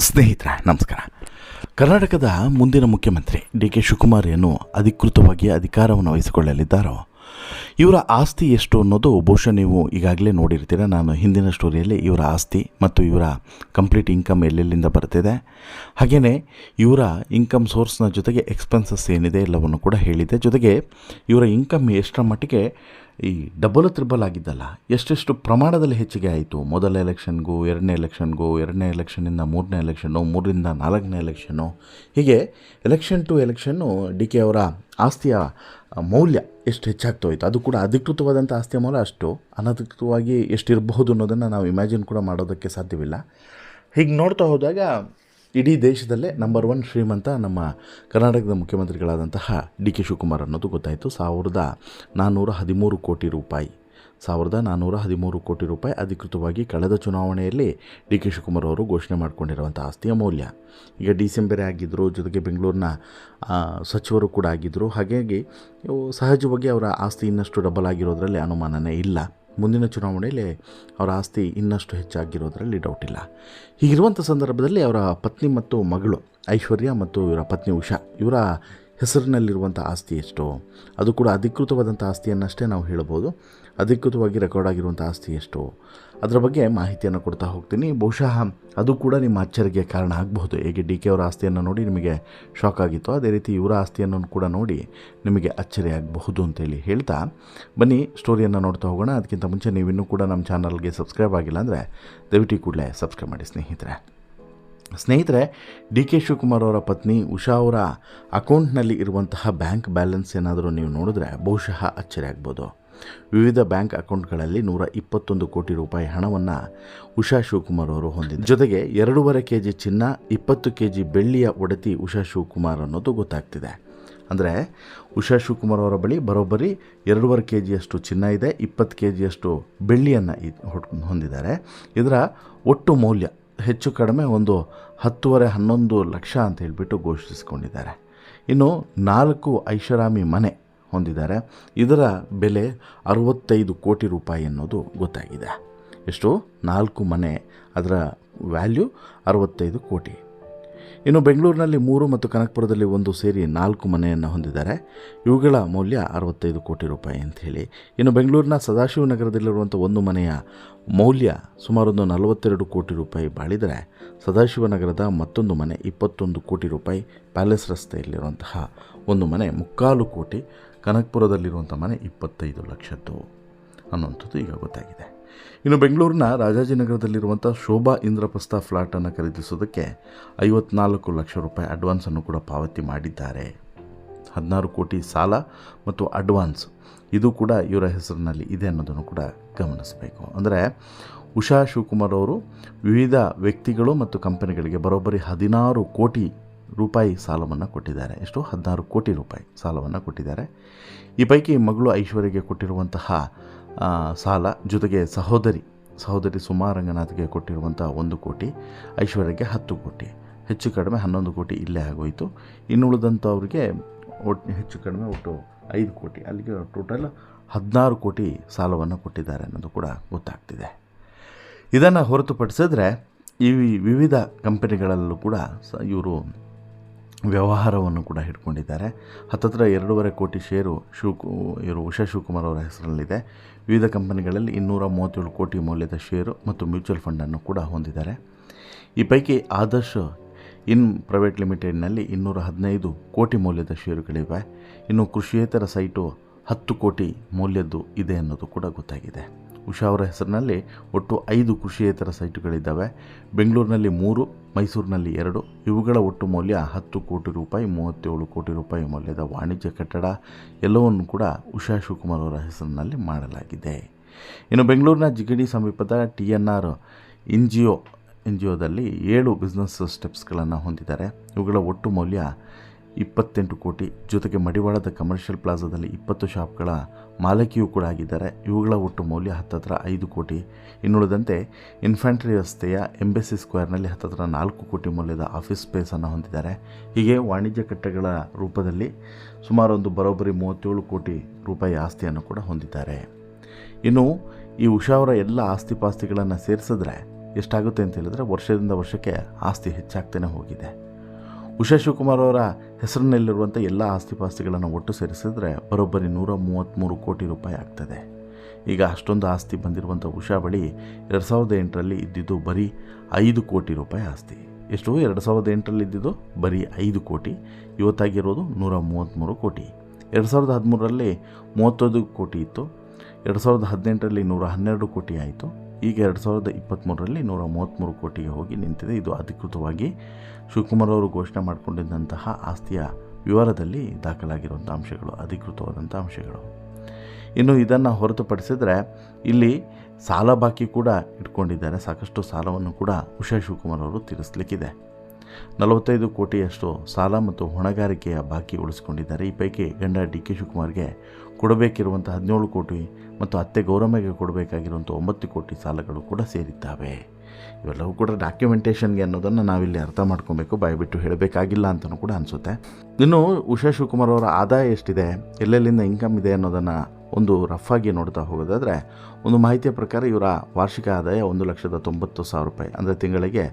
ಸ್ನೇಹಿತರೆ ನಮಸ್ಕಾರ. ಕರ್ನಾಟಕದ ಮುಂದಿನ ಮುಖ್ಯಮಂತ್ರಿ ಡಿ ಕೆ ಶಿವಕುಮಾರ್ ಏನು ಅಧಿಕೃತವಾಗಿ ಅಧಿಕಾರವನ್ನು ವಹಿಸಿಕೊಳ್ಳಲಿದ್ದಾರೋ ಇವರ ಆಸ್ತಿ ಎಷ್ಟು ಅನ್ನೋದು ಬಹುಶಃ ನೀವು ಈಗಾಗಲೇ ನೋಡಿರ್ತೀರ. ನಾನು ಹಿಂದಿನ ಸ್ಟೋರಿಯಲ್ಲಿ ಇವರ ಆಸ್ತಿ ಮತ್ತು ಇವರ ಕಂಪ್ಲೀಟ್ ಇನ್ಕಮ್ ಎಲ್ಲೆಲ್ಲಿಂದ ಬರ್ತಿದೆ, ಹಾಗೆಯೇ ಇವರ ಇನ್ಕಮ್ ಸೋರ್ಸ್ನ ಜೊತೆಗೆ ಎಕ್ಸ್ಪೆನ್ಸಸ್ ಏನಿದೆ ಎಲ್ಲವನ್ನು ಕೂಡ ಹೇಳಿದೆ. ಜೊತೆಗೆ ಇವರ ಇನ್ಕಮ್ ಎಷ್ಟರ ಮಟ್ಟಿಗೆ ಈ ಡಬಲ್ ತ್ರಿಬಲ್ ಆಗಿದ್ದಲ್ಲ, ಎಷ್ಟೆಷ್ಟು ಪ್ರಮಾಣದಲ್ಲಿ ಹೆಚ್ಚಿಗೆ ಆಯಿತು. ಮೊದಲ ಎಲೆಕ್ಷನ್ಗೂ ಎರಡನೇ ಎಲೆಕ್ಷನ್ನಿಂದ ಮೂರನೇ ಎಲೆಕ್ಷನ್ನು, ಮೂರರಿಂದ ನಾಲ್ಕನೇ ಎಲೆಕ್ಷನ್ನು, ಹೀಗೆ election to election D K ಅವರ ಆಸ್ತಿಯ ಮೌಲ್ಯ ಎಷ್ಟು ಹೆಚ್ಚಾಗ್ತಾ ಹೋಯಿತು. ಅದು ಕೂಡ ಅಧಿಕೃತವಾದಂಥ ಆಸ್ತಿಯ ಮೌಲ್ಯ ಅಷ್ಟು, ಅನಧಿಕೃತವಾಗಿ ಎಷ್ಟಿರಬಹುದು ಅನ್ನೋದನ್ನು ನಾವು ಇಮ್ಯಾಜಿನ್ ಕೂಡ ಮಾಡೋದಕ್ಕೆ ಸಾಧ್ಯವಿಲ್ಲ. ಹೀಗೆ ನೋಡ್ತಾ ಹೋದಾಗ ಇಡೀ ದೇಶದಲ್ಲೇ ನಂಬರ್ 1 ಶ್ರೀಮಂತ ನಮ್ಮ ಕರ್ನಾಟಕದ ಮುಖ್ಯಮಂತ್ರಿಗಳಾದಂತಹ ಡಿ ಕೆ ಶಿವಕುಮಾರ್ ಅನ್ನೋದು ಗೊತ್ತಾಯಿತು. 1413 ಕೋಟಿ ರೂಪಾಯಿ ಅಧಿಕೃತವಾಗಿ ಕಳೆದ ಚುನಾವಣೆಯಲ್ಲಿ ಡಿ ಕೆ ಶಿವಕುಮಾರ್ ಅವರು ಘೋಷಣೆ ಮಾಡಿಕೊಂಡಿರುವಂಥ ಆಸ್ತಿಯ ಮೌಲ್ಯ. ಈಗ ಡಿ.ಸಿ.ಎಂ ಬೇರೆ ಆಗಿದ್ದರು, ಜೊತೆಗೆ ಬೆಂಗಳೂರಿನ ಸಚಿವರು ಕೂಡ ಆಗಿದ್ದರು. ಹಾಗಾಗಿ ಸಹಜವಾಗಿ ಅವರ ಆಸ್ತಿ ಇನ್ನಷ್ಟು ಡಬಲ್ ಆಗಿರೋದರಲ್ಲಿ ಅನುಮಾನನೇ ಇಲ್ಲ. ಮುಂದಿನ ಚುನಾವಣೆಯಲ್ಲಿ ಅವರ ಆಸ್ತಿ ಇನ್ನಷ್ಟು ಹೆಚ್ಚಾಗಿರೋದರಲ್ಲಿ ಡೌಟ್ ಇಲ್ಲ. ಹೀಗಿರುವಂಥ ಸಂದರ್ಭದಲ್ಲಿ ಅವರ ಪತ್ನಿ ಮತ್ತು ಮಗಳು ಐಶ್ವರ್ಯ ಮತ್ತು ಇವರ ಪತ್ನಿ ಉಷಾ ಇವರ ಹೆಸರಿನಲ್ಲಿರುವಂಥ ಆಸ್ತಿ ಎಷ್ಟು, ಅದು ಕೂಡ ಅಧಿಕೃತವಾದಂಥ ಆಸ್ತಿಯನ್ನಷ್ಟೇ ನಾವು ಹೇಳ್ಬೋದು. ಅಧಿಕೃತವಾಗಿ ರೆಕಾರ್ಡ್ ಆಗಿರುವಂಥ ಆಸ್ತಿ ಎಷ್ಟು, ಅದರ ಬಗ್ಗೆ ಮಾಹಿತಿಯನ್ನು ಕೊಡ್ತಾ ಹೋಗ್ತೀನಿ. ಬಹುಶಃ ಅದು ಕೂಡ ನಿಮ್ಮ ಅಚ್ಚರಿಗೆ ಕಾರಣ ಆಗಬಹುದು. ಹೇಗೆ ಡಿ ಕೆ ಅವರ ಆಸ್ತಿಯನ್ನು ನೋಡಿ ನಿಮಗೆ ಶಾಕ್ ಆಗಿತ್ತು, ಅದೇ ರೀತಿ ಇವರ ಆಸ್ತಿಯನ್ನು ಕೂಡ ನೋಡಿ ನಿಮಗೆ ಅಚ್ಚರಿ ಆಗಬಹುದು ಅಂತೇಳಿ ಹೇಳ್ತಾ ಬನ್ನಿ ಸ್ಟೋರಿಯನ್ನು ನೋಡ್ತಾ ಹೋಗೋಣ. ಅದಕ್ಕಿಂತ ಮುಂಚೆ ನೀವಿನ್ನೂ ಕೂಡ ನಮ್ಮ ಚಾನಲ್ಗೆ ಸಬ್ಸ್ಕ್ರೈಬ್ ಆಗಿಲ್ಲ ಅಂದರೆ ದಯವಿಟ್ಟು ಕೂಡಲೇ ಸಬ್ಸ್ಕ್ರೈಬ್ ಮಾಡಿ ಸ್ನೇಹಿತರೆ. ಡಿ ಕೆ ಶಿವಕುಮಾರ್ ಅವರ ಪತ್ನಿ ಉಷಾ ಅವರ ಅಕೌಂಟ್ನಲ್ಲಿ ಇರುವಂತಹ ಬ್ಯಾಂಕ್ ಬ್ಯಾಲೆನ್ಸ್ ಏನಾದರೂ ನೀವು ನೋಡಿದ್ರೆ ಬಹುಶಃ ಅಚ್ಚರಿ ಆಗ್ಬೋದು. ವಿವಿಧ ಬ್ಯಾಂಕ್ ಅಕೌಂಟ್ಗಳಲ್ಲಿ 121 ಕೋಟಿ ರೂಪಾಯಿ ಹಣವನ್ನು ಉಷಾ ಶಿವಕುಮಾರ್ ಅವರು ಹೊಂದಿದ್ದಾರೆ. ಜೊತೆಗೆ 2.5 kg ಚಿನ್ನ, 20 kg ಬೆಳ್ಳಿಯ ಒಡತಿ ಉಷಾ ಶಿವಕುಮಾರ್ ಅನ್ನೋದು ಗೊತ್ತಾಗ್ತಿದೆ. ಅಂದರೆ ಉಷಾ ಶಿವಕುಮಾರ್ ಅವರ ಬಳಿ ಬರೋಬ್ಬರಿ 2.5 kg ಚಿನ್ನ ಇದೆ, 20 kg ಬೆಳ್ಳಿಯನ್ನು ಹೊಂದಿದ್ದಾರೆ. ಇದರ ಒಟ್ಟು ಮೌಲ್ಯ ಹೆಚ್ಚು ಕಡಿಮೆ ಒಂದು 10.5-11 ಲಕ್ಷ ಅಂತ ಹೇಳಿಬಿಟ್ಟು ಘೋಷಿಸಿಕೊಂಡಿದ್ದಾರೆ. ಇನ್ನು 4 ಐಷಾರಾಮಿ ಮನೆ ಹೊಂದಿದ್ದಾರೆ. ಇದರ ಬೆಲೆ 65 ಕೋಟಿ ರೂಪಾಯಿ ಅನ್ನೋದು ಗೊತ್ತಾಗಿದೆ. ಎಷ್ಟು? 4 ಮನೆ, ಅದರ ವ್ಯಾಲ್ಯೂ 65 ಕೋಟಿ. ಇನ್ನು ಬೆಂಗಳೂರಿನಲ್ಲಿ 3 ಮತ್ತು ಕನಕಪುರದಲ್ಲಿ 1 ಸೇರಿ 4 ಮನೆಯನ್ನು ಹೊಂದಿದ್ದಾರೆ. ಇವುಗಳ ಮೌಲ್ಯ 65 ಕೋಟಿ ರೂಪಾಯಿ ಅಂಥೇಳಿ. ಇನ್ನು ಬೆಂಗಳೂರಿನ ಸದಾಶಿವನಗರದಲ್ಲಿರುವಂಥ 1 ಮನೆಯ ಮೌಲ್ಯ ಸುಮಾರು 42 ಕೋಟಿ ರೂಪಾಯಿ ಬಾಳಿದರೆ, ಸದಾಶಿವನಗರದ ಮತ್ತೊಂದು ಮನೆ 21 ಕೋಟಿ ರೂಪಾಯಿ, ಪ್ಯಾಲೇಸ್ ರಸ್ತೆಯಲ್ಲಿರುವಂತಹ 1 ಮನೆ 3.25 ಕೋಟಿ, ಕನಕಪುರದಲ್ಲಿರುವಂಥ ಮನೆ 25 ಲಕ್ಷದ್ದು ಅನ್ನುವಂಥದ್ದು ಈಗ ಗೊತ್ತಾಗಿದೆ. ಇನ್ನು ಬೆಂಗಳೂರಿನ ರಾಜಾಜಿನಗರದಲ್ಲಿರುವಂಥ ಶೋಭಾ ಇಂದ್ರಪ್ರಸ್ಥ ಫ್ಲಾಟನ್ನು ಖರೀದಿಸೋದಕ್ಕೆ 54 ಲಕ್ಷ ರೂಪಾಯಿ ಅಡ್ವಾನ್ಸನ್ನು ಕೂಡ ಪಾವತಿ ಮಾಡಿದ್ದಾರೆ. 16 ಕೋಟಿ ಸಾಲ ಮತ್ತು ಅಡ್ವಾನ್ಸ್ ಇದು ಕೂಡ ಇವರ ಹೆಸರಿನಲ್ಲಿ ಇದೆ ಅನ್ನೋದನ್ನು ಕೂಡ ಗಮನಿಸಬೇಕು. ಅಂದರೆ ಉಷಾ ಶಿವಕುಮಾರ್ ಅವರು ವಿವಿಧ ವ್ಯಕ್ತಿಗಳು ಮತ್ತು ಕಂಪನಿಗಳಿಗೆ ಬರೋಬ್ಬರಿ 16 ಕೋಟಿ ರೂಪಾಯಿ ಸಾಲವನ್ನು ಕೊಟ್ಟಿದ್ದಾರೆ. ಎಷ್ಟು? 16 ಕೋಟಿ ರೂಪಾಯಿ ಸಾಲವನ್ನು ಕೊಟ್ಟಿದ್ದಾರೆ. ಈ ಪೈಕಿ ಮಗಳು ಐಶ್ವರ್ಯಗೆ ಕೊಟ್ಟಿರುವಂತಹ ಸಾಲ, ಜೊತೆಗೆ ಸಹೋದರಿ ಸುಮಾ ರಂಗನಾಥ್ಗೆ ಕೊಟ್ಟಿರುವಂಥ 1 ಕೋಟಿ, ಐಶ್ವರ್ಯಗೆ 10 ಕೋಟಿ, ಹೆಚ್ಚು ಕಡಿಮೆ 11 ಕೋಟಿ ಇಲ್ಲೇ ಆಗೋಯಿತು. ಇನ್ನುಳಿದಂಥವ್ರಿಗೆ ಹೆಚ್ಚು ಕಡಿಮೆ ಒಟ್ಟು 5 ಕೋಟಿ, ಅಲ್ಲಿಗೆ ಟೋಟಲ್ 16 ಕೋಟಿ ಸಾಲವನ್ನು ಕೊಟ್ಟಿದ್ದಾರೆ ಅನ್ನೋದು ಕೂಡ ಗೊತ್ತಾಗ್ತಿದೆ. ಇದನ್ನು ಹೊರತುಪಡಿಸಿದ್ರೆ ಈ ವಿವಿಧ ಕಂಪನಿಗಳಲ್ಲೂ ಕೂಡ ಇವರು ವ್ಯವಹಾರವನ್ನು ಕೂಡ ಹಿಡ್ಕೊಂಡಿದ್ದಾರೆ. ಹತ್ತತ್ರ 2.5 ಕೋಟಿ ಷೇರು ಇವರು ಉಷಾ ಶಿವಕುಮಾರ್ ಅವರ ಹೆಸರಲ್ಲಿದೆ. ವಿವಿಧ ಕಂಪನಿಗಳಲ್ಲಿ 237 ಕೋಟಿ ಮೌಲ್ಯದ ಷೇರು ಮತ್ತು ಮ್ಯೂಚುವಲ್ ಫಂಡನ್ನು ಕೂಡ ಹೊಂದಿದ್ದಾರೆ. ಈ ಪೈಕಿ ಆದರ್ಶ್ ಇನ್ ಪ್ರೈವೇಟ್ ಲಿಮಿಟೆಡ್ನಲ್ಲಿ 215 ಕೋಟಿ ಮೌಲ್ಯದ ಷೇರುಗಳಿವೆ. ಇನ್ನು ಕೃಷಿಯೇತರ ಸೈಟು 10 ಕೋಟಿ ಮೌಲ್ಯದ್ದು ಇದೆ ಅನ್ನೋದು ಕೂಡ ಗೊತ್ತಾಗಿದೆ. ಉಷಾ ಅವರ ಹೆಸರಿನಲ್ಲಿ ಒಟ್ಟು 5 ಕೃಷಿಯೇತರ ಸೈಟುಗಳಿದ್ದಾವೆ. ಬೆಂಗಳೂರಿನಲ್ಲಿ 3, ಮೈಸೂರಿನಲ್ಲಿ 2. ಇವುಗಳ ಒಟ್ಟು ಮೌಲ್ಯ 10 ಕೋಟಿ ರೂಪಾಯಿ, 37 ಕೋಟಿ ರೂಪಾಯಿ ಮೌಲ್ಯದ ವಾಣಿಜ್ಯ ಕಟ್ಟಡ ಎಲ್ಲವನ್ನು ಕೂಡ ಉಷಾ ಶಿವಕುಮಾರ್ ಅವರ ಹೆಸರಿನಲ್ಲಿ ಮಾಡಲಾಗಿದೆ. ಇನ್ನು ಬೆಂಗಳೂರಿನ ಜಿಗಡಿ ಸಮೀಪದ TNR NGOದಲ್ಲಿ 7 ಬಿಸ್ನೆಸ್ ಸ್ಟೆಪ್ಸ್ಗಳನ್ನು ಹೊಂದಿದ್ದಾರೆ. ಇವುಗಳ ಒಟ್ಟು ಮೌಲ್ಯ 28 ಕೋಟಿ. ಜೊತೆಗೆ ಮಡಿವಾಳದ ಕಮರ್ಷಿಯಲ್ ಪ್ಲಾಜಾದಲ್ಲಿ 20 ಶಾಪ್ಗಳ ಮಾಲಕಿಯೂ ಕೂಡ ಆಗಿದ್ದಾರೆ. ಇವುಗಳ ಒಟ್ಟು ಮೌಲ್ಯ ಹತ್ತತ್ರ 5 ಕೋಟಿ. ಇನ್ನುಳಿದಂತೆ ಇನ್ಫ್ಯಾಂಟ್ರಿ ರಸ್ತೆಯ ಎಂಬೆಸಿ ಸ್ಕ್ವೇರ್ನಲ್ಲಿ ಹತ್ತತ್ರ 4 ಕೋಟಿ ಮೌಲ್ಯದ ಆಫೀಸ್ ಸ್ಪೇಸನ್ನು ಹೊಂದಿದ್ದಾರೆ. ಹೀಗೆ ವಾಣಿಜ್ಯ ಕಟ್ಟಡಗಳ ರೂಪದಲ್ಲಿ ಸುಮಾರು ಬರೋಬ್ಬರಿ 37 ಕೋಟಿ ರೂಪಾಯಿ ಆಸ್ತಿಯನ್ನು ಕೂಡ ಹೊಂದಿದ್ದಾರೆ. ಇನ್ನು ಈ ಉಷಾ ಅವರ ಎಲ್ಲ ಆಸ್ತಿಪಾಸ್ತಿಗಳನ್ನು ಸೇರಿಸಿದ್ರೆ ಎಷ್ಟಾಗುತ್ತೆ ಅಂತ ಹೇಳಿದ್ರೆ ವರ್ಷದಿಂದ ವರ್ಷಕ್ಕೆ ಆಸ್ತಿ ಹೆಚ್ಚಾಗ್ತಾನೆ ಹೋಗಿದೆ. ಉಷಾ ಶಿವಕುಮಾರ್ ಅವರ ಹೆಸರಿನಲ್ಲಿರುವಂಥ ಎಲ್ಲ ಆಸ್ತಿಪಾಸ್ತಿಗಳನ್ನು ಒಟ್ಟು ಸೇರಿಸಿದ್ರೆ ಬರೋಬ್ಬರಿ 133 ಕೋಟಿ ರೂಪಾಯಿ ಆಗ್ತದೆ. ಈಗ ಅಷ್ಟೊಂದು ಆಸ್ತಿ ಬಂದಿರುವಂಥ ಉಷಾ ಬಳಿ 2008ರಲ್ಲಿ ಇದ್ದಿದ್ದು ಬರೀ 5 ಕೋಟಿ ರೂಪಾಯಿ ಆಸ್ತಿ. ಎಷ್ಟು? 2008ರಲ್ಲಿ ಇದ್ದಿದ್ದು ಬರೀ 5 ಕೋಟಿ, ಇವತ್ತಾಗಿರೋದು 133 ಕೋಟಿ. 2013ರಲ್ಲಿ 31 ಕೋಟಿ ಇತ್ತು, 2018ರಲ್ಲಿ 112 ಕೋಟಿ ಆಯಿತು, ಈಗ 2023ರಲ್ಲಿ 133 ಕೋಟಿಗೆ ಹೋಗಿ ನಿಂತಿದೆ. ಇದು ಅಧಿಕೃತವಾಗಿ ಶಿವಕುಮಾರ್ ಅವರು ಘೋಷಣೆ ಮಾಡಿಕೊಂಡಿದ್ದಂತಹ ಆಸ್ತಿಯ ವಿವರದಲ್ಲಿ ದಾಖಲಾಗಿರುವಂಥ ಅಂಶಗಳು, ಅಧಿಕೃತವಾದಂಥ ಅಂಶಗಳು. ಇನ್ನು ಇದನ್ನು ಹೊರತುಪಡಿಸಿದರೆ ಇಲ್ಲಿ ಸಾಲ ಬಾಕಿ ಕೂಡ ಇಟ್ಕೊಂಡಿದ್ದಾರೆ. ಸಾಕಷ್ಟು ಸಾಲವನ್ನು ಕೂಡ ಉಷಾ ಶಿವಕುಮಾರ್ ಅವರು ತೀರಿಸಲಿಕ್ಕಿದೆ. 45 ಕೋಟಿಯಷ್ಟು ಸಾಲ ಮತ್ತು ಹೊಣೆಗಾರಿಕೆಯ ಬಾಕಿ ಉಳಿಸ್ಕೊಂಡಿದ್ದಾರೆ. ಈ ಪೈಕಿ ಗಂಡ ಡಿ ಕೆ ಶಿವಕುಮಾರ್ಗೆ ಕೊಡಬೇಕಿರುವಂಥ 17 ಕೋಟಿ ಮತ್ತು ಅತ್ತೆ ಗೌರಮ್ಮಗೆ ಕೊಡಬೇಕಾಗಿರುವಂಥ 9 ಕೋಟಿ ಸಾಲಗಳು ಕೂಡ ಸೇರಿದ್ದಾವೆ. ಇವೆಲ್ಲವೂ ಕೂಡ ಡಾಕ್ಯುಮೆಂಟೇಷನ್ಗೆ ಅನ್ನೋದನ್ನು ನಾವಿಲ್ಲಿ ಅರ್ಥ ಮಾಡ್ಕೊಬೇಕು, ಬಾಯ್ಬಿಟ್ಟು ಹೇಳಬೇಕಾಗಿಲ್ಲ ಅಂತಲೂ ಕೂಡ ಅನಿಸುತ್ತೆ. ಇನ್ನು ಉಷಾ ಶಿವಕುಮಾರ್ ಅವರ ಆದಾಯ ಎಷ್ಟಿದೆ, ಎಲ್ಲೆಲ್ಲಿಂದ ಇನ್ಕಮ್ ಇದೆ ಅನ್ನೋದನ್ನು ಒಂದು ರಫ್ ಆಗಿ ನೋಡ್ತಾ ಹೋಗೋದಾದರೆ, ಒಂದು ಮಾಹಿತಿಯ ಪ್ರಕಾರ ಇವರ ವಾರ್ಷಿಕ ಆದಾಯ 1,90,000 ರೂಪಾಯಿ, ಅಂದರೆ ತಿಂಗಳಿಗೆ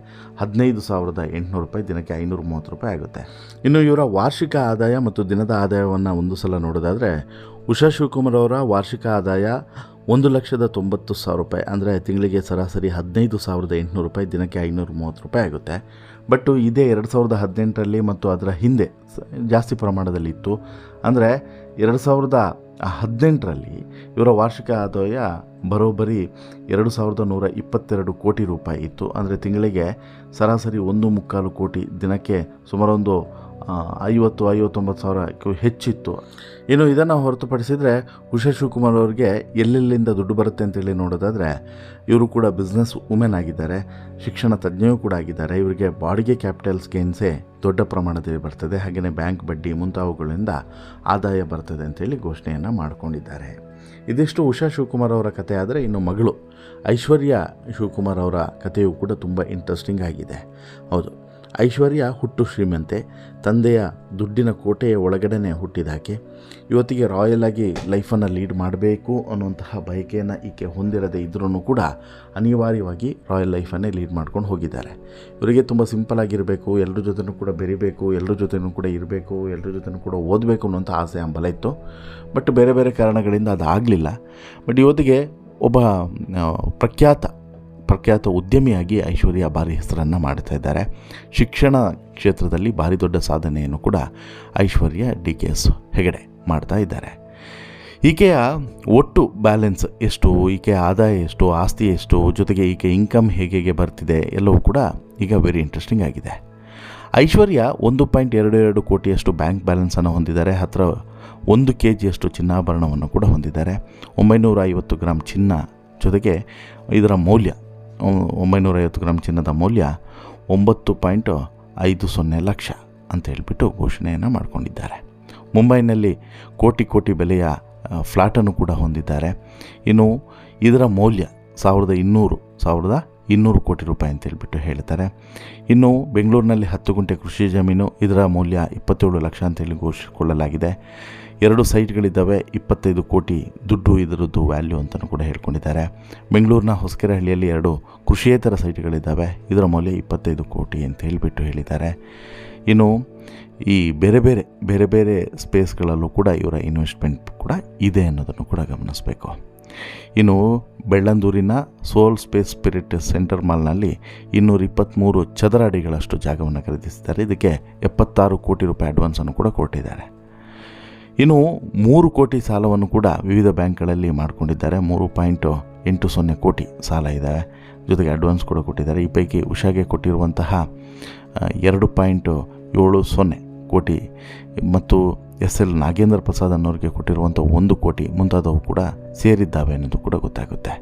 15,800 ರೂಪಾಯಿ, ದಿನಕ್ಕೆ 530 ರೂಪಾಯಿ ಆಗುತ್ತೆ. ಇನ್ನು ಇವರ ವಾರ್ಷಿಕ ಆದಾಯ ಮತ್ತು ದಿನದ ಆದಾಯವನ್ನು ಒಂದು ಸಲ ನೋಡೋದಾದರೆ, ಉಷಾ ಶಿವಕುಮಾರ್ ಅವರ ವಾರ್ಷಿಕ ಆದಾಯ 1,90,000 ರೂಪಾಯಿ, ಅಂದರೆ ತಿಂಗಳಿಗೆ ಸರಾಸರಿ 15,800 ರೂಪಾಯಿ, ದಿನಕ್ಕೆ 530 ರೂಪಾಯಿ ಆಗುತ್ತೆ. ಬಟ್ ಇದೇ 2018ರಲ್ಲಿ ಮತ್ತು ಅದರ ಹಿಂದೆ ಜಾಸ್ತಿ ಪ್ರಮಾಣದಲ್ಲಿ ಇತ್ತು. ಅಂದರೆ 2018ರಲ್ಲಿ ಇವರ ವಾರ್ಷಿಕ ಆದಾಯ ಬರೋಬ್ಬರಿ 2,122 ಕೋಟಿ ರೂಪಾಯಿ ಇತ್ತು. ಅಂದರೆ ತಿಂಗಳಿಗೆ ಸರಾಸರಿ 1.25 ಕೋಟಿ, ದಿನಕ್ಕೆ ಸುಮಾರು ಒಂದು 50-59 ಸಾವಿರಕ್ಕೂ ಹೆಚ್ಚಿತ್ತು. ಇನ್ನು ಇದನ್ನು ಹೊರತುಪಡಿಸಿದರೆ ಉಷಾ ಶಿವಕುಮಾರ್ ಅವರಿಗೆ ಎಲ್ಲೆಲ್ಲಿಂದ ದುಡ್ಡು ಬರುತ್ತೆ ಅಂತೇಳಿ ನೋಡೋದಾದರೆ, ಇವರು ಕೂಡ ಬಿಸ್ನೆಸ್ ವುಮೆನ್ ಆಗಿದ್ದಾರೆ, ಶಿಕ್ಷಣ ತಜ್ಞೆಯೂ ಕೂಡ ಆಗಿದ್ದಾರೆ. ಇವರಿಗೆ ಬಾಡಿಗೆ ಕ್ಯಾಪಿಟಲ್ಸ್ ಗೇನ್ಸೇ ದೊಡ್ಡ ಪ್ರಮಾಣದಲ್ಲಿ ಬರ್ತದೆ, ಹಾಗೆಯೇ ಬ್ಯಾಂಕ್ ಬಡ್ಡಿ ಮುಂತಾವುಗಳಿಂದ ಆದಾಯ ಬರ್ತದೆ ಅಂತೇಳಿ ಘೋಷಣೆಯನ್ನು ಮಾಡಿಕೊಂಡಿದ್ದಾರೆ. ಇದಿಷ್ಟು ಉಷಾ ಶಿವಕುಮಾರ್ ಅವರ ಕಥೆ. ಆದರೆ ಇನ್ನು ಮಗಳು ಐಶ್ವರ್ಯ ಶಿವಕುಮಾರ್ ಅವರ ಕಥೆಯೂ ಕೂಡ ತುಂಬ ಇಂಟ್ರೆಸ್ಟಿಂಗ್ ಆಗಿದೆ. ಹೌದು, ಐಶ್ವರ್ಯ ಹುಟ್ಟು ಶ್ರೀಮಂತೆ, ತಂದೆಯ ದುಡ್ಡಿನ ಕೋಟೆಯ ಒಳಗಡೆ ಹುಟ್ಟಿದಾಕೆ. ಇವತ್ತಿಗೆ ರಾಯಲ್ ಆಗಿ ಲೈಫನ್ನು ಲೀಡ್ ಮಾಡಬೇಕು ಅನ್ನುವಂತಹ ಬಯಕೆಯನ್ನು ಈಕೆ ಹೊಂದಿರದೇ ಇದ್ರೂ ಕೂಡ ಅನಿವಾರ್ಯವಾಗಿ ರಾಯಲ್ ಲೈಫನ್ನೇ ಲೀಡ್ ಮಾಡ್ಕೊಂಡು ಹೋಗಿದ್ದಾರೆ. ಇವರಿಗೆ ತುಂಬ ಸಿಂಪಲ್ ಆಗಿರಬೇಕು, ಎಲ್ಲರ ಜೊತೆನೂ ಕೂಡ ಬೆರಿಬೇಕು, ಎಲ್ಲರ ಜೊತೆನೂ ಕೂಡ ಇರಬೇಕು, ಎಲ್ಲರ ಜೊತೆನೂ ಕೂಡ ಓದಬೇಕು ಅನ್ನೋಂಥ ಆಸೆ ಹಂಬಲ ಇತ್ತು. ಬಟ್ ಬೇರೆ ಬೇರೆ ಕಾರಣಗಳಿಂದ ಅದಾಗಲಿಲ್ಲ. ಬಟ್ ಇವತ್ತಿಗೆ ಒಬ್ಬ ಪ್ರಖ್ಯಾತ ಉದ್ಯಮಿಯಾಗಿ ಐಶ್ವರ್ಯ ಭಾರಿ ಹೆಸರನ್ನು ಮಾಡ್ತಾ ಇದ್ದಾರೆ. ಶಿಕ್ಷಣ ಕ್ಷೇತ್ರದಲ್ಲಿ ಭಾರಿ ದೊಡ್ಡ ಸಾಧನೆಯನ್ನು ಕೂಡ ಐಶ್ವರ್ಯ DKS ಹೆಗಡೆ ಮಾಡ್ತಾ ಇದ್ದಾರೆ. ಈಕೆಯ ಒಟ್ಟು ಬ್ಯಾಲೆನ್ಸ್ ಎಷ್ಟು, ಈಕೆಯ ಆದಾಯ ಎಷ್ಟು, ಆಸ್ತಿ ಎಷ್ಟು, ಜೊತೆಗೆ ಈಕೆ ಇನ್ಕಮ್ ಹೇಗೆ ಬರ್ತಿದೆ ಎಲ್ಲವೂ ಕೂಡ ಈಗ ವೆರಿ ಇಂಟ್ರೆಸ್ಟಿಂಗ್ ಆಗಿದೆ. ಐಶ್ವರ್ಯ 1.22 ಕೋಟಿಯಷ್ಟು ಬ್ಯಾಂಕ್ ಬ್ಯಾಲೆನ್ಸನ್ನು ಹೊಂದಿದ್ದಾರೆ. ಹತ್ತಿರ 1 kgಯಷ್ಟು ಚಿನ್ನಾಭರಣವನ್ನು ಕೂಡ ಹೊಂದಿದ್ದಾರೆ. 950 ಗ್ರಾಮ್ ಚಿನ್ನ, ಜೊತೆಗೆ ಇದರ ಮೌಲ್ಯ 950 ಗ್ರಾಮ್ ಚಿನ್ನದ ಮೌಲ್ಯ 9.50 ಲಕ್ಷ ಅಂತ ಹೇಳ್ಬಿಟ್ಟು ಘೋಷಣೆಯನ್ನು ಮಾಡಿಕೊಂಡಿದ್ದಾರೆ. ಮುಂಬೈನಲ್ಲಿ ಕೋಟಿ ಬೆಲೆಯ ಫ್ಲ್ಯಾಟನ್ನು ಕೂಡ ಹೊಂದಿದ್ದಾರೆ. ಇನ್ನು ಇದರ ಮೌಲ್ಯ 1,200 ಕೋಟಿ ರೂಪಾಯಿ ಅಂತ ಹೇಳ್ಬಿಟ್ಟು ಹೇಳ್ತಾರೆ. ಇನ್ನು ಬೆಂಗಳೂರಿನಲ್ಲಿ 10 ಗುಂಟೆ ಕೃಷಿ ಜಮೀನು, ಇದರ ಮೌಲ್ಯ 27 ಲಕ್ಷ ಅಂತೇಳಿ ಘೋಷಿಸಿಕೊಳ್ಳಲಾಗಿದೆ. 2 ಸೈಟ್ಗಳಿದ್ದಾವೆ, 25 ಕೋಟಿ ದುಡ್ಡು ಇದರದ್ದು ವ್ಯಾಲ್ಯೂ ಅಂತಲೂ ಕೂಡ ಹೇಳ್ಕೊಂಡಿದ್ದಾರೆ. ಬೆಂಗಳೂರಿನ ಹೊಸಕೆರೆಹಳ್ಳಿಯಲ್ಲಿ 2 ಕೃಷಿಯೇತರ ಸೈಟ್ಗಳಿದ್ದಾವೆ, ಇದರ ಮೌಲ್ಯ 25 ಕೋಟಿ ಅಂತ ಹೇಳಿಬಿಟ್ಟು ಹೇಳಿದ್ದಾರೆ. ಇನ್ನು ಈ ಬೇರೆ ಬೇರೆ ಸ್ಪೇಸ್ಗಳಲ್ಲೂ ಕೂಡ ಇವರ ಇನ್ವೆಸ್ಟ್ಮೆಂಟ್ ಕೂಡ ಇದೆ ಅನ್ನೋದನ್ನು ಕೂಡ ಗಮನಿಸಬೇಕು. ಇನ್ನು ಬೆಳ್ಳಂದೂರಿನ ಸೋಲ್ ಸ್ಪೇಸ್ ಸ್ಪಿರಿಟ್ ಸೆಂಟರ್ ಮಾಲ್ನಲ್ಲಿ 223 ಚದರ ಅಡಿಗಳಷ್ಟು ಜಾಗವನ್ನು ಖರೀದಿಸಿದ್ದಾರೆ. ಇದಕ್ಕೆ 76 ಕೋಟಿ ರೂಪಾಯಿ ಅಡ್ವಾನ್ಸನ್ನು ಕೂಡ ಕೊಟ್ಟಿದ್ದಾರೆ. ಇನ್ನು 3 ಕೋಟಿ ಸಾಲವನ್ನು ಕೂಡ ವಿವಿಧ ಬ್ಯಾಂಕ್ಗಳಲ್ಲಿ ಮಾಡಿಕೊಂಡಿದ್ದಾರೆ. 3.80 ಕೋಟಿ ಸಾಲ ಇದ್ದಾವೆ, ಜೊತೆಗೆ ಅಡ್ವಾನ್ಸ್ ಕೂಡ ಕೊಟ್ಟಿದ್ದಾರೆ. ಈ ಪೈಕಿ ಉಷಾಗೆ ಕೊಟ್ಟಿರುವಂತಹ 2.70 ಕೋಟಿ ಮತ್ತು SL ನಾಗೇಂದ್ರ ಪ್ರಸಾದ್ ಅನ್ನೋರಿಗೆ ಕೊಟ್ಟಿರುವಂಥ 1 ಕೋಟಿ ಮುಂತಾದವು ಕೂಡ ಸೇರಿದ್ದಾವೆ ಅನ್ನೋದು ಕೂಡ ಗೊತ್ತಾಗುತ್ತೆ.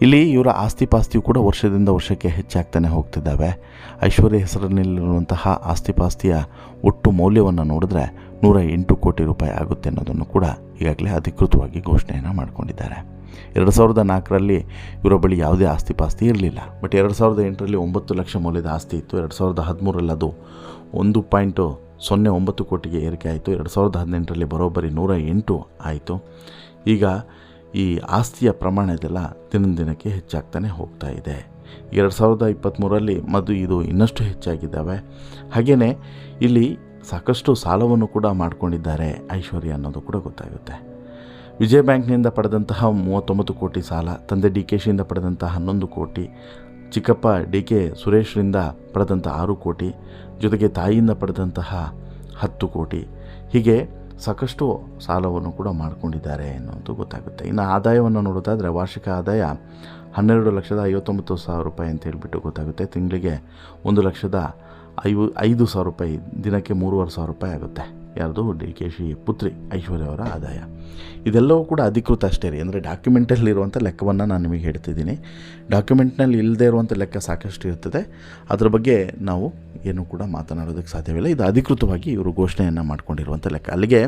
ಇಲ್ಲಿ ಇವರ ಆಸ್ತಿಪಾಸ್ತಿಯು ಕೂಡ ವರ್ಷದಿಂದ ವರ್ಷಕ್ಕೆ ಹೆಚ್ಚಾಗ್ತಾನೆ ಹೋಗ್ತಿದ್ದಾವೆ. ಐಶ್ವರ್ಯ ಹೆಸರಿನಲ್ಲಿರುವಂತಹ ಆಸ್ತಿಪಾಸ್ತಿಯ ಒಟ್ಟು ಮೌಲ್ಯವನ್ನು ನೋಡಿದ್ರೆ 108 ಕೋಟಿ ರೂಪಾಯಿ ಆಗುತ್ತೆ ಅನ್ನೋದನ್ನು ಕೂಡ ಈಗಾಗಲೇ ಅಧಿಕೃತವಾಗಿ ಘೋಷಣೆಯನ್ನು ಮಾಡಿಕೊಂಡಿದ್ದಾರೆ. 2004ರಲ್ಲಿ ಇವರ ಬಳಿ ಯಾವುದೇ ಆಸ್ತಿಪಾಸ್ತಿ ಇರಲಿಲ್ಲ. ಬಟ್ 2008ರಲ್ಲಿ 9 ಲಕ್ಷ ಮೌಲ್ಯದ ಆಸ್ತಿ ಇತ್ತು. 2013ರಲ್ಲಿ ಅದು 1.09 ಕೋಟಿಗೆ ಏರಿಕೆ ಆಯಿತು. 2018ರಲ್ಲಿ ಬರೋಬ್ಬರಿ 108 ಆಯಿತು. ಈಗ ಈ ಆಸ್ತಿಯ ಪ್ರಮಾಣ ಇದೆಲ್ಲ ದಿನಕ್ಕೆ ಹೆಚ್ಚಾಗ್ತಾನೆ ಹೋಗ್ತಾ ಇದೆ. 2023ರಲ್ಲಿ ಇದು ಇನ್ನಷ್ಟು ಹೆಚ್ಚಾಗಿದ್ದಾವೆ. ಹಾಗೆಯೇ ಇಲ್ಲಿ ಸಾಕಷ್ಟು ಸಾಲವನ್ನು ಕೂಡ ಮಾಡ್ಕೊಂಡಿದ್ದಾರೆ ಐಶ್ವರ್ಯ ಅನ್ನೋದು ಕೂಡ ಗೊತ್ತಾಗುತ್ತೆ. ವಿಜಯ ಬ್ಯಾಂಕ್ನಿಂದ ಪಡೆದಂತಹ 39 ಕೋಟಿ ಸಾಲ, ತಂದೆ DKಶಿಯಿಂದ ಪಡೆದಂತಹ 11 ಕೋಟಿ, ಚಿಕ್ಕಪ್ಪ DK ಸುರೇಶ್ರಿಂದ ಪಡೆದಂಥ 6 ಕೋಟಿ, ಜೊತೆಗೆ ತಾಯಿಯಿಂದ ಪಡೆದಂತಹ 10 ಕೋಟಿ, ಹೀಗೆ ಸಾಕಷ್ಟು ಸಾಲವನ್ನು ಕೂಡ ಮಾಡಿಕೊಂಡಿದ್ದಾರೆ ಅನ್ನೋದು ಗೊತ್ತಾಗುತ್ತೆ. ಇನ್ನು ಆದಾಯವನ್ನು ನೋಡೋದಾದರೆ ವಾರ್ಷಿಕ ಆದಾಯ 12,59,000 ರೂಪಾಯಿ ಅಂತ ಹೇಳ್ಬಿಟ್ಟು ಗೊತ್ತಾಗುತ್ತೆ. ತಿಂಗಳಿಗೆ 1,05,000 ರೂಪಾಯಿ, ದಿನಕ್ಕೆ 3,500 ರೂಪಾಯಿ ಆಗುತ್ತೆ. ಯಾರ್ದು DKಶಿ ಪುತ್ರಿ ಐಶ್ವರ್ಯ ಅವರ ಆದಾಯ. ಇದೆಲ್ಲವೂ ಕೂಡ ಅಧಿಕೃತ ಅಷ್ಟೇ ರೀ, ಅಂದರೆ ಡಾಕ್ಯುಮೆಂಟಲ್ಲಿರುವಂಥ ಲೆಕ್ಕವನ್ನು ನಾನು ನಿಮಗೆ ಹೇಳ್ತಿದ್ದೀನಿ. ಡಾಕ್ಯುಮೆಂಟ್ನಲ್ಲಿ ಇಲ್ಲದೇ ಇರುವಂಥ ಲೆಕ್ಕ ಸಾಕಷ್ಟು ಇರ್ತದೆ, ಅದರ ಬಗ್ಗೆ ನಾವು ಏನೂ ಕೂಡ ಮಾತನಾಡೋದಕ್ಕೆ ಸಾಧ್ಯವಿಲ್ಲ. ಇದು ಅಧಿಕೃತವಾಗಿ ಇವರು ಘೋಷಣೆಯನ್ನು ಮಾಡ್ಕೊಂಡಿರುವಂಥ ಲೆಕ್ಕ. ಅಲ್ಲಿಗೆ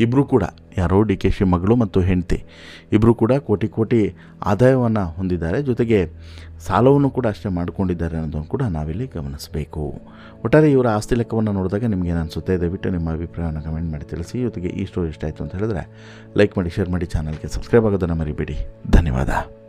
ಇಬ್ಬರು ಕೂಡ, ಯಾರೋ DKಶಿ ಮಗಳು ಮತ್ತು ಹೆಂಡತಿ ಇಬ್ಬರು ಕೂಡ ಕೋಟಿ ಆದಾಯವನ್ನು ಹೊಂದಿದ್ದಾರೆ, ಜೊತೆಗೆ ಸಾಲವನ್ನು ಕೂಡ ಅಷ್ಟೇ ಮಾಡಿಕೊಂಡಿದ್ದಾರೆ ಅನ್ನೋದನ್ನು ಕೂಡ ನಾವಿಲ್ಲಿ ಗಮನಿಸಬೇಕು. ಒಟ್ಟಾರೆ ಇವರ ಆಸ್ತಿ ಲೆಕ್ಕವನ್ನು ನೋಡಿದಾಗ ನಿಮಗೇನು ಅನಿಸುತ್ತೆ, ದಯವಿಟ್ಟು ನಿಮ್ಮ ಅಭಿಪ್ರಾಯವನ್ನು ಕಮೆಂಟ್ ಮಾಡಿ ತಿಳಿಸಿ. ಜೊತೆಗೆ ಈ ಸ್ಟೋರಿ ಇಷ್ಟ ಆಯಿತು ಅಂತ ಹೇಳಿದ್ರೆ ಲೈಕ್ ಮಾಡಿ, ಶೇರ್ ಮಾಡಿ, ಚಾನಲ್ಗೆ ಸಬ್ಸ್ಕ್ರೈಬ್ ಆಗೋದನ್ನು ಮರಿಬೇಡಿ. ಧನ್ಯವಾದ.